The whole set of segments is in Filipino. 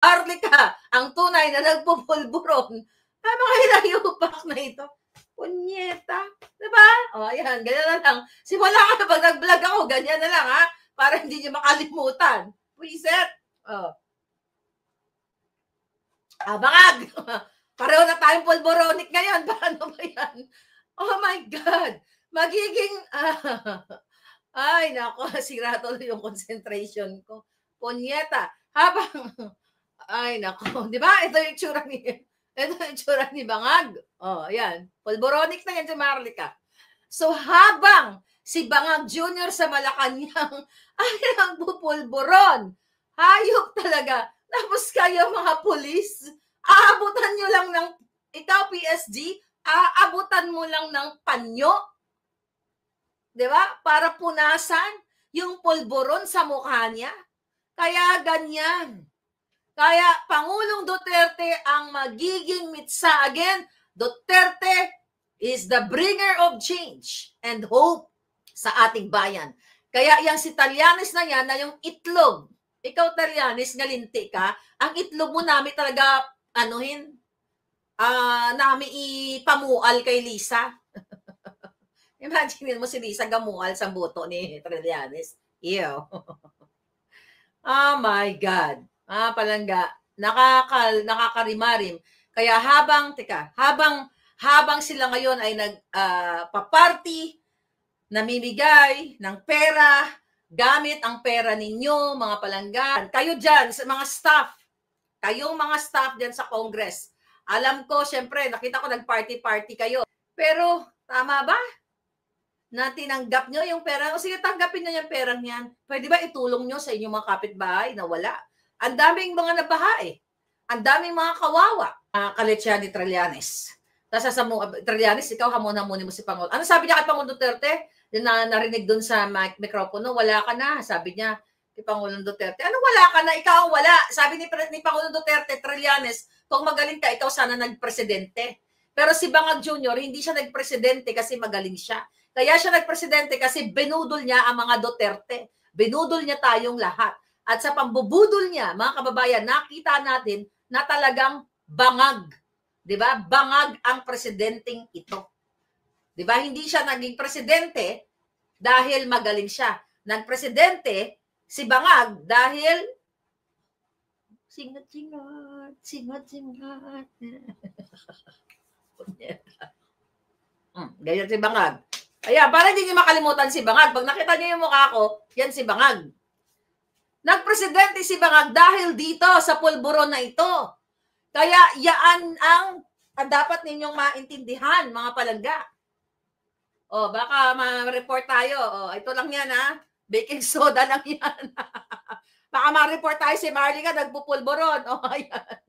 Arlica, ang tunay na nagpupulburon, mga hinayupak na ito. Punyeta. Diba? O, ayan, ganyan na lang. Simula ka pag nag-vlog ako, ganyan na lang, ha? Para hindi niyo makalimutan. Reset. O. Bangag! Pareho na tayong pulboronic ngayon. Paano ba yan? Oh my God! Magiging, ay, nako, sira tuloy yung concentration ko. Punyeta. Habang, ay, nako, di ba? Ito yung itsura ni Bangag. Oh, ayan. Pulboronic na yan si Marlica. So, habang si Bangag Jr. sa Malacanang ay nagpupulboron, hayop talaga. Tapos kayo mga pulis, aabutan nyo lang ng, ikaw PSG, aabutan mo lang ng panyo. Diba? Para punasan yung pulboron sa mukha niya. Kaya ganyan. Kaya Pangulong Duterte ang magiging mitsa again. Duterte is the bringer of change and hope sa ating bayan. Kaya yung si Trillanes na yan, na yung itlog, ikaw Trillanes, ngalinti ka, ang itlog mo namin talaga, namin ipamual kay Lisa. Imagine mo si Lisa gamual sa buto ni Trillanes. Ew. Oh my God. Palangga. Nakakarimarim. Kaya habang sila ngayon ay nagpa-party, namimigay ng pera, gamit ang pera ninyo, mga palangga. Kayo dyan, mga staff, kayong mga staff dyan sa Congress. Alam ko, syempre, nakita ko nag-party-party kayo. Pero, tama ba? Na tinanggap nyo yung pera. O sige, tanggapin nyo yung perang yan. Pwede ba itulong nyo sa inyong mga kapitbahay na wala? Ang daming mga nabaha eh. Ang daming mga kawawa. Kaletsya ni Trillanes. Tapos sa Trillanes, ikaw hamon-hamonin mo si Pangulo. Ano sabi niya kay Pangulong Duterte? Yung narinig dun sa mikropono, wala ka na. Sabi niya kay Pangulong Duterte, ano wala ka na? Ikaw ang wala. Sabi ni Pangulong Duterte, Trillanes, kung magaling ka, ikaw sana nagpresidente. Pero si Bangag Jr., hindi siya nagpresidente kasi magaling siya. Kaya siya nagpresidente kasi binudol niya ang mga Duterte. Binudol niya tayong lahat. At sa pambubudol niya, mga kababayan, nakita natin na talagang bangag. Diba? Bangag ang presidenteng ito. Diba? Hindi siya naging presidente dahil magaling siya. Nagpresidente si Bangag dahil singat-singat, singat-singat. Ganyan si Bangag. Ayan, para hindi niyo makalimutan si Bangag. Pag nakita niyo yung mukha ko, yan si Bangag. Nagpresidente si Bangag dahil dito sa pulburon na ito. Kaya yaan ang dapat ninyong maintindihan, mga palangga. Baka ma-report tayo. Ito lang yan, ha? Baking soda lang yan. Baka ma-report tayo si Marlica, nagpupulburon. Ayan.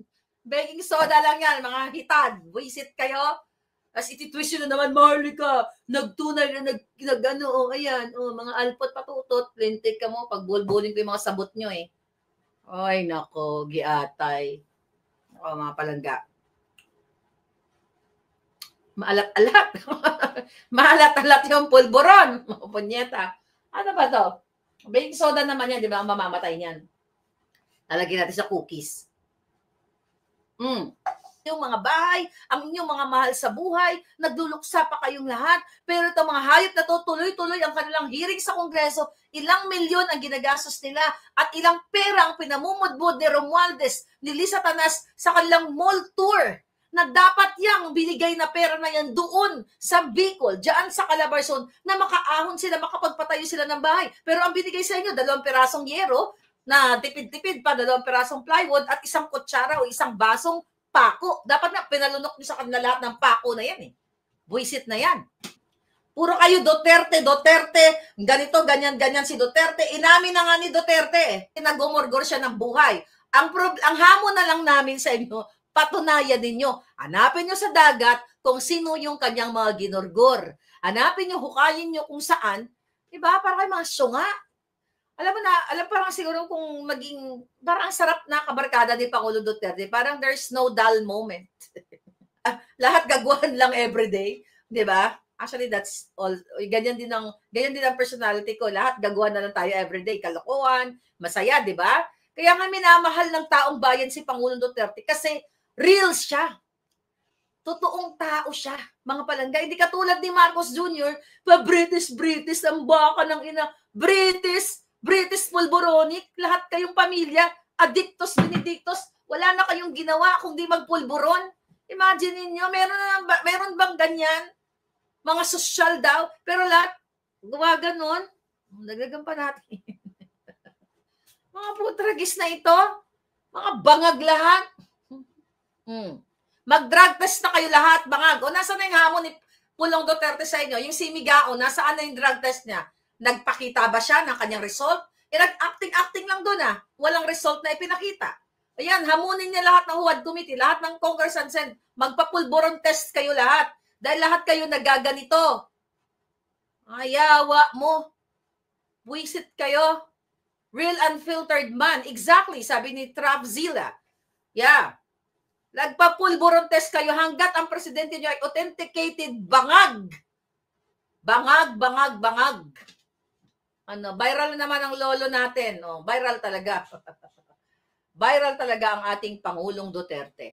Baking soda lang yan, mga hitad. Visit kayo. As ititwist yun na naman, Marlica, nagtunay na ayan, mga alpot patutot, lintik ka mo, pagbulbulin ko yung mga sabot nyo eh. Ay, nako, giatay. Mga palangga. Maalat-alat. Maalat-alat yung pulburon. Punyeta. Ano ba to? Baking soda naman yan, di ba? Ang mamamatay niyan. Lalagyan natin sa cookies. Yung mga bahay, ang inyong mga mahal sa buhay, nagluluksa pa kayong lahat. Pero itong mga hayop na to, tuloy-tuloy ang kanilang hearing sa Kongreso, ilang milyon ang ginagastos nila at ilang pera ang pinamumudbud ni Romualdez, ni Lisa Tanas sa kanilang mall tour na dapat yang binigay na pera na yan doon sa Bicol, dyan sa Calabarzon, na makaahon sila, makapagpatayo sila ng bahay. Pero ang binigay sa inyo, 2 pirasong yero, na tipid-tipid pa, 2 pirasong plywood at isang kutsara o isang basong pako. Dapat na pinalunok nyo sa kanila lahat ng pako na yan eh. Buisit na yan. Puro kayo Duterte, ganito, ganyan si Duterte. Inamin na nga ni Duterte eh. Nagumurgor siya ng buhay. Ang hamon na lang namin sa inyo, patunayan ninyo. Hanapin nyo sa dagat kung sino yung kanyang mga ginurgor. Hanapin nyo, hukayin nyo kung saan. Diba? Para kayo mga syunga. Alam parang siguro kung maging, parang sarap na kabarkada ni Pangulo Duterte, parang there's no dull moment. Lahat gagawin lang everyday, di ba? Actually, that's all. Ganyan din ang personality ko. Lahat gagawin na lang tayo everyday. Kalokohan, masaya, di ba? Kaya nga minamahal ng taong bayan si Pangulong Duterte kasi real siya. Totoong tao siya, mga palangga. Hindi katulad ni Marcos Jr., pa-British ang baka ng ina. British pulboronic, lahat kayong pamilya, addictos, benedictos, wala na kayong ginawa kundi magpulboron. Imagine niyo, meron bang ganyan? Mga social daw, pero lahat gumaganon. Dagdagan pa natin. Mga putragis na ito, mga bangag lahat. Mag-drug test na kayo lahat, bangag. O nasaan na yung hamon ni Pulong Duterte sa inyo? Yung Simigao, nasaan na yung drug test niya? Nagpakita ba siya ng kanyang result? Nag-acting lang doon Walang result na ipinakita. Ayan, hamunin niya lahat ng HUAD committee, lahat ng Congress and Senate. Magpapulburon test kayo lahat. Dahil lahat kayo nagaganito. Ayawa mo. Buisit kayo. Real unfiltered man. Exactly, sabi ni Travzilla. Yeah. Nagpapulburon test kayo hanggat ang presidente niyo ay authenticated bangag. Bangag. Viral naman ang lolo natin. Viral talaga. Viral talaga ang ating Pangulong Duterte.